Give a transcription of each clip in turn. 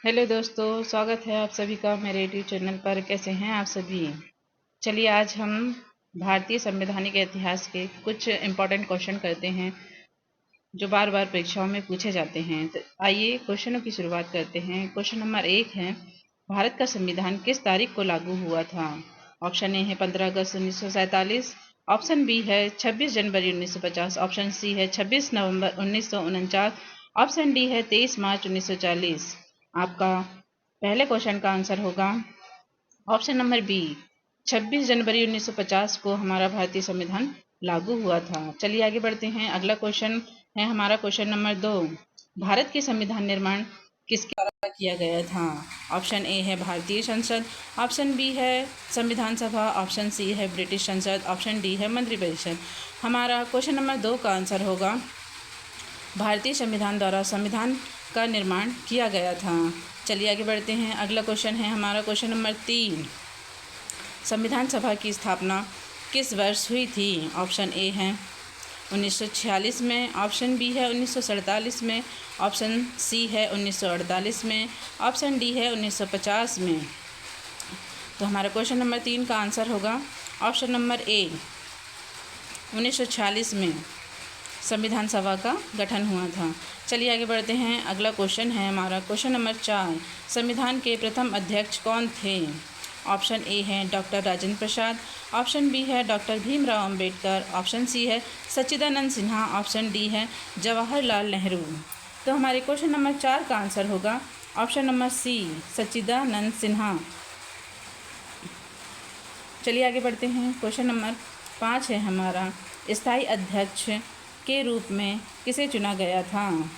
Hello दोस्तों, स्वागत है आप सभी का मेरे यूट्यूब चैनल पर। कैसे हैं आप सभी? चलिए आज हम भारतीय संवैधानिक इतिहास के कुछ इम्पोर्टेंट क्वेश्चन करते हैं जो बार बार परीक्षाओं में पूछे जाते हैं। तो आइए क्वेश्चनों की शुरुआत करते हैं। क्वेश्चन नंबर 1 है, भारत का संविधान किस तारीख को लागू हुआ था? ऑप्शन ए है 15 अगस्त 1947, ऑप्शन बी है 26 जनवरी 1950, ऑप्शन सी है 26 नवंबर 1949, ऑप्शन डी है 23 मार्च 1940। आपका पहले क्वेश्चन का आंसर होगा ऑप्शन नंबर बी, 26 जनवरी 1950 को हमारा भारतीय संविधान लागू हुआ था। चलिए आगे बढ़ते हैं। अगला क्वेश्चन है हमारा क्वेश्चन नंबर 2, भारत के संविधान निर्माण किसके द्वारा किया गया था? ऑप्शन ए है भारतीय संसद, ऑप्शन बी है संविधान सभा, ऑप्शन सी है ब्रिटिश संसद, ऑप्शन डी है मंत्रिपरिषद। हमारा क्वेश्चन नंबर 2 का आंसर होगा भारतीय संविधान द्वारा संविधान का निर्माण किया गया था। चलिए आगे बढ़ते हैं। अगला क्वेश्चन है हमारा क्वेश्चन नंबर 3, संविधान सभा की स्थापना किस वर्ष हुई थी? ऑप्शन ए है 1946 में, ऑप्शन बी है 1947 में, ऑप्शन सी है 1948 में, ऑप्शन डी है 1950 में। तो हमारा क्वेश्चन नंबर 3 का आंसर होगा ऑप्शन नंबर ए, 1946 में संविधान सभा का गठन हुआ था। चलिए आगे बढ़ते हैं। अगला क्वेश्चन है हमारा क्वेश्चन नंबर 4, संविधान के प्रथम अध्यक्ष कौन थे? ऑप्शन ए है doctor Rajendra Prasad, option B है doctor Bhimrao Ambedkar, option C है सच्चिदानंद सिन्हा, ऑप्शन डी है जवाहरलाल नेहरू। तो हमारे क्वेश्चन नंबर 4 का आंसर होगा ऑप्शन नंबर सी, सच्चिदानंद सिन्हा। चलिए आगे बढ़ते हैं। क्वेश्चन नंबर 5 है हमारा, स्थायी अध्यक्ष के रूप में किसे चुना गया था?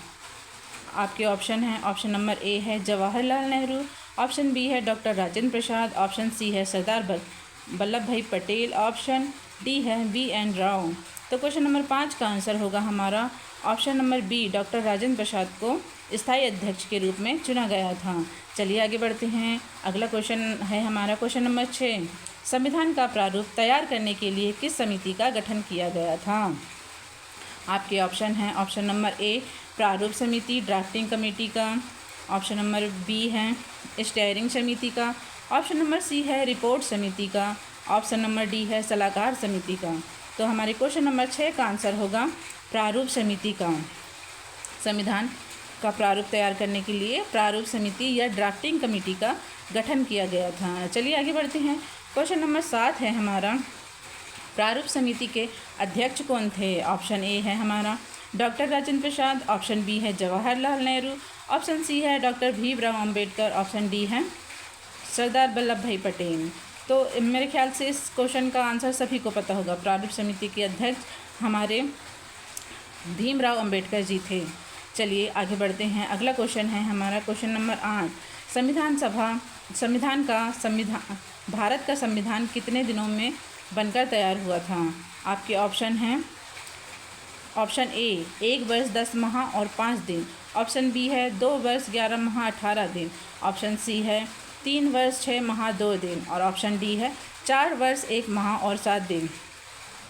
आपके ऑप्शन हैं, ऑप्शन नंबर ए है जवाहरलाल नेहरू, ऑप्शन बी है doctor Rajendra Prasad, option C है सरदार वल्लभ भाई पटेल, ऑप्शन डी है VN राव। तो क्वेश्चन नंबर 5 का आंसर होगा हमारा option number B, doctor Rajendra Prasad को स्थायी अध्यक्ष के रूप में चुना गया था। चलिए आगे बढ़ते हैं। अगला क्वेश्चन है हमारा क्वेश्चन नंबर 6, संविधान का प्रारूप तैयार करने के लिए किस समिति का गठन किया गया था? आपके ऑप्शन हैं, ऑप्शन नंबर ए प्रारूप समिति ड्राफ्टिंग कमेटी का, ऑप्शन नंबर बी है स्टीयरिंग समिति का, ऑप्शन नंबर सी है रिपोर्ट समिति का, ऑप्शन नंबर डी है सलाहकार समिति का। तो हमारे क्वेश्चन नंबर 6 का आंसर होगा प्रारूप समिति का। संविधान का प्रारूप तैयार करने के लिए प्रारूप समिति या ड्राफ्टिंग कमेटी का गठन किया गया था। चलिए आगे बढ़ते हैं। क्वेश्चन नंबर 7 है हमारा, प्रारूप समिति के अध्यक्ष कौन थे? ऑप्शन ए है हमारा doctor Rajendra Prasad, option B है जवाहरलाल नेहरू, ऑप्शन सी है doctor Bhimrao Ambedkar, option D है सरदार वल्लभ भाई पटेल। तो मेरे ख्याल से इस क्वेश्चन का आंसर सभी को पता होगा। प्रारूप समिति के अध्यक्ष हमारे भीमराव अंबेडकर जी थे। चलिए आगे बढ़ते हैं। अगला क्वेश्चन है हमारा क्वेश्चन नंबर 8, भारत का संविधान कितने दिनों में बनकर तैयार हुआ था? आपके ऑप्शन हैं, ऑप्शन ए 1 वर्ष 10 माह और 5 दिन, ऑप्शन बी है 2 वर्ष 11 माह 18 दिन, ऑप्शन सी है 3 वर्ष 6 माह 2 दिन, और ऑप्शन डी है 4 वर्ष 1 माह और 7 दिन।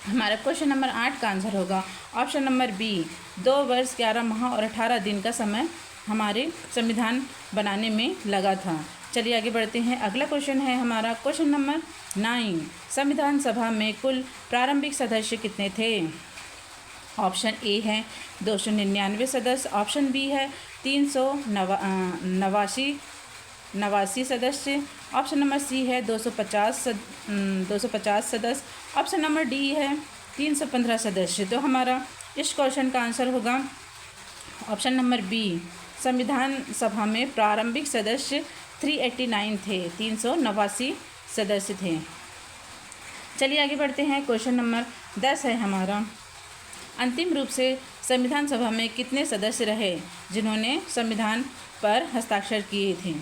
हमारा क्वेश्चन नंबर 8 का आंसर होगा ऑप्शन नंबर बी, 2 वर्ष 11 माह और 18 दिन का समय हमारे संविधान बनाने में लगा था। चलिए आगे बढ़ते हैं। अगला क्वेश्चन है हमारा क्वेश्चन नंबर 9, संविधान सभा में कुल प्रारंभिक सदस्य कितने थे? ऑप्शन ए है 299 सदस्य, ऑप्शन बी है 389 सदस्य, ऑप्शन नंबर सी है 250 सदस्य, ऑप्शन नंबर डी है 315 सदस्य। तो हमारा इस क्वेश्चन का आंसर होगा ऑप्शन नंबर बी, संविधान सभा में प्रारंभिक सदस्य 389 थे, 389 सदस्य थे। चलिए आगे बढ़ते हैं। क्वेश्चन नंबर 10 है हमारा, अंतिम रूप से संविधान सभा में कितने सदस्य रहे जिन्होंने संविधान पर हस्ताक्षर किए थे?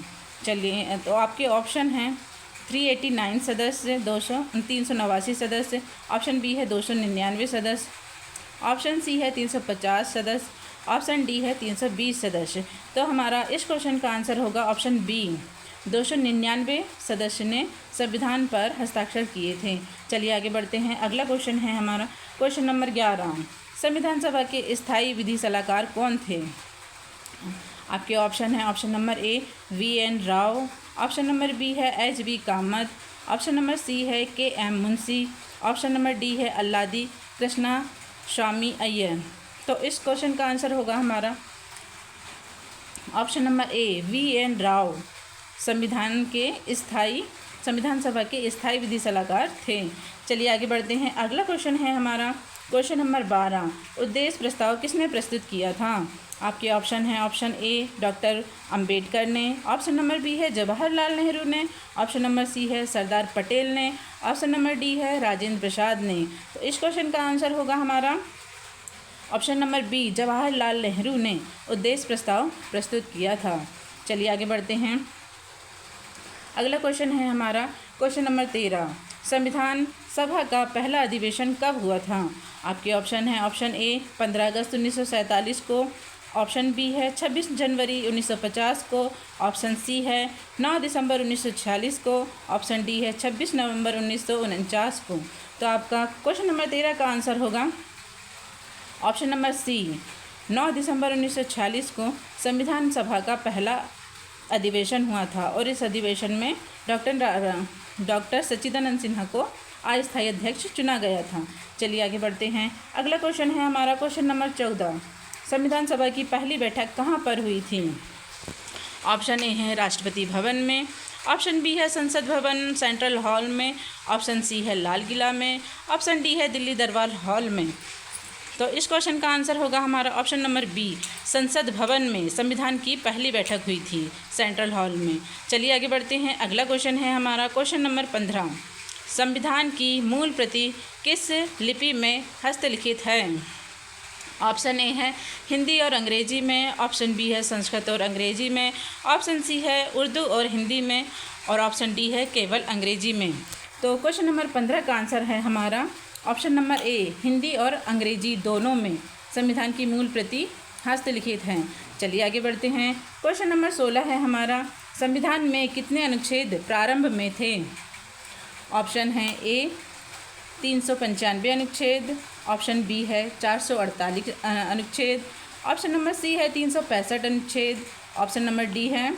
चलिए, तो आपके ऑप्शन हैं 389 सदस्य, 389 सदस्य, ऑप्शन बी है 299 सदस्य, ऑप्शन सी है 350 सदस्य, ऑप्शन डी है 320 सदस्य। तो हमारा इस क्वेश्चन का आंसर होगा ऑप्शन बी, 299 सदस्य ने संविधान पर हस्ताक्षर किए थे। चलिए आगे बढ़ते हैं। अगला क्वेश्चन है हमारा क्वेश्चन नंबर 11, संविधान सभा के स्थायी विधि सलाहकार कौन थे? आपके ऑप्शन है option number A VN Rao, option number B है HB Kamath, option number C है KM Munshi, option number D है अल्लादी कृष्णा स्वामी अय्यर। तो इस क्वेश्चन का आंसर होगा हमारा option number A VN Rao संविधान सभा के स्थायी विधि सलाहकार थे। चलिए आगे बढ़ते हैं। अगला क्वेश्चन है हमारा क्वेश्चन नंबर 12, उद्देश्य प्रस्ताव किसने प्रस्तुत किया था? आपके ऑप्शन है ऑप्शन ए डॉक्टर अंबेडकर ने, ऑप्शन नंबर बी है जवाहरलाल नेहरू ने, ऑप्शन नंबर सी है सरदार पटेल ने, ऑप्शन नंबर डी है राजेंद्र प्रसाद ने। तो इस क्वेश्चन का आंसर होगा हमारा option number B Jawaharlal Nehru ने उद्देश्य प्रस्ताव प्रस्तुत किया था। चलिए आगे बढ़ते हैं। अगला क्वेश्चन है हमारा क्वेश्चन नंबर 13, संविधान सभा का पहला अधिवेशन कब हुआ था? आपके ऑप्शन है ऑप्शन ए 15 अगस्त 1947 को, ऑप्शन बी है 26 जनवरी 1950 को, ऑप्शन सी है 9 दिसंबर 1946 को, ऑप्शन डी है 26 नवंबर 1949 को। तो आपका क्वेश्चन नंबर 13 का आंसर होगा ऑप्शन नंबर सी 9 दिसंबर 1946 को संविधान सभा का पहला अधिवेशन हुआ था और इस अधिवेशन में डॉक्टर सच्चिदानंद सिन्हा को अस्थायी अध्यक्ष चुना गया था। चलिए आगे बढ़ते हैं। अगला क्वेश्चन है हमारा क्वेश्चन नंबर 14, संविधान सभा की पहली बैठक कहाँ पर हुई थी? ऑप्शन ए है राष्ट्रपति भवन में, ऑप्शन बी है संसद भवन सेंट्रल हॉल में, ऑप्शन सी है लाल किला में, ऑप्शन डी है दिल्ली दरबार हॉल में। तो इस क्वेश्चन का आंसर होगा हमारा ऑप्शन नंबर बी संसद भवन में संविधान की पहली बैठक हुई थी सेंट्रल हॉल में। चलिए आगे बढ़ते हैं। अगला क्वेश्चन है हमारा क्वेश्चन नंबर 15, संविधान की मूल प्रति किस लिपि में हस्तलिखित है? ऑप्शन ए है हिंदी और अंग्रेजी में, ऑप्शन बी है संस्कृत और अंग्रेजी में, ऑप्शन सी है उर्दू और हिंदी में और ऑप्शन डी है केवल अंग्रेजी में। तो क्वेश्चन नंबर 15 का आंसर है हमारा ऑप्शन नंबर ए हिंदी और अंग्रेजी दोनों में संविधान की मूल प्रति हस्तलिखित हैं। चलिए आगे बढ़ते हैं। क्वेश्चन नंबर 16 है हमारा संविधान में कितने अनुच्छेद प्रारंभ में थे? ऑप्शन है ए 395 अनुच्छेद, ऑप्शन बी है 448 अनुच्छेद, ऑप्शन नंबर सी है 365 अनुच्छेद, ऑप्शन नंबर डी है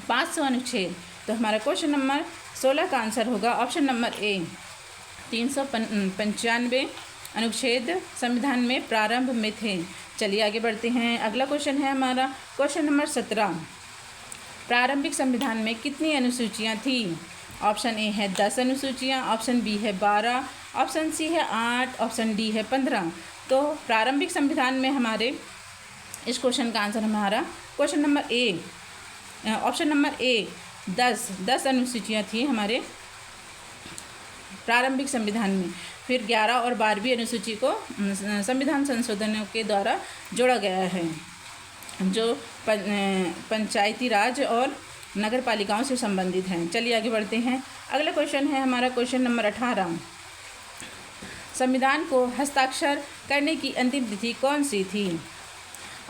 500 अनुच्छेद। तो हमारा क्वेश्चन नंबर 16 का आंसर होगा ऑप्शन नंबर ए 395 अनुच्छेद संविधान में प्रारंभ में थे। चलिए आगे बढ़ते हैं। अगला क्वेश्चन है हमारा क्वेश्चन नंबर 17, प्रारंभिक संविधान में कितनी अनुसूचियां थी? ऑप्शन ए है 10 अनुसूचियां, ऑप्शन बी है 12, ऑप्शन सी है 8, ऑप्शन डी है 15। तो प्रारंभिक संविधान में हमारे इस क्वेश्चन का आंसर हमारा question number A option number ए 10 अनुसूचियां थी हमारे प्रारंभिक संविधान में। फिर 11 और 12वीं अनुसूची को संविधान संशोधनों के द्वारा जोड़ा गया है जो पंचायती राज और नगर पालिकाओं से संबंधित हैं। चलिए आगे बढ़ते हैं। अगला क्वेश्चन है हमारा क्वेश्चन नंबर 18, संविधान को हस्ताक्षर करने की अंतिम तिथि कौन सी थी?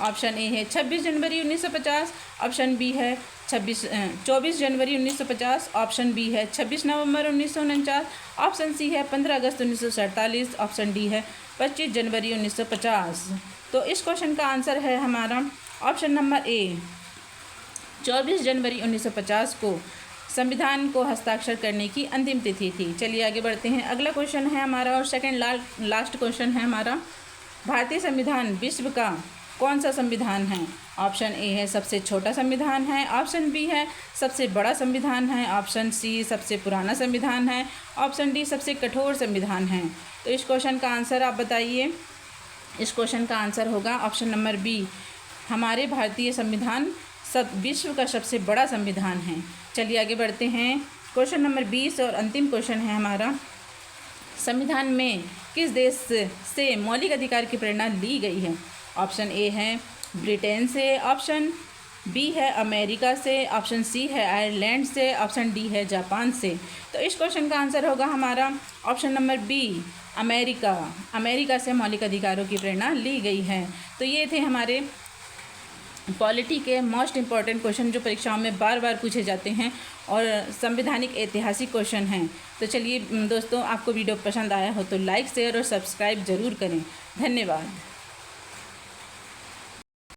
ऑप्शन ए है 26 जनवरी 1950, ऑप्शन बी है 24 जनवरी 1950, ऑप्शन बी है 26 नवंबर 1949, ऑप्शन सी है 15 अगस्त 1947, ऑप्शन डी है 25 जनवरी 1950। तो इस क्वेश्चन का आंसर है हमारा ऑप्शन नंबर ए 24 जनवरी 1950 को संविधान को हस्ताक्षर करने की अंतिम तिथि थी। चलिए आगे बढ़ते हैं। अगला क्वेश्चन है हमारा और सेकेंड लास्ट क्वेश्चन है हमारा, भारतीय संविधान विश्व का कौन सा संविधान है? ऑप्शन ए है सबसे छोटा संविधान है, ऑप्शन बी है सबसे बड़ा संविधान है, ऑप्शन सी सबसे पुराना संविधान है, ऑप्शन डी सबसे कठोर संविधान है। तो इस क्वेश्चन का आंसर आप बताइए। इस क्वेश्चन का आंसर होगा ऑप्शन नंबर बी, हमारे भारतीय संविधान विश्व का सबसे बड़ा संविधान है। चलिए आगे बढ़ते हैं। क्वेश्चन नंबर 20 और अंतिम क्वेश्चन है हमारा, संविधान में किस देश से मौलिक अधिकार की प्रेरणा ली गई है? ऑप्शन ए है ब्रिटेन से, ऑप्शन बी है अमेरिका से, ऑप्शन सी है आयरलैंड से, ऑप्शन डी है जापान से। तो इस क्वेश्चन का आंसर होगा हमारा ऑप्शन नंबर बी अमेरिका से मौलिक अधिकारों की प्रेरणा ली गई है। तो ये थे हमारे पॉलिटी के मोस्ट इम्पॉर्टेंट क्वेश्चन जो परीक्षाओं में बार बार पूछे जाते हैं और संवैधानिक ऐतिहासिक क्वेश्चन हैं। तो चलिए दोस्तों, आपको वीडियो पसंद आया हो तो लाइक शेयर और सब्सक्राइब ज़रूर करें। धन्यवाद।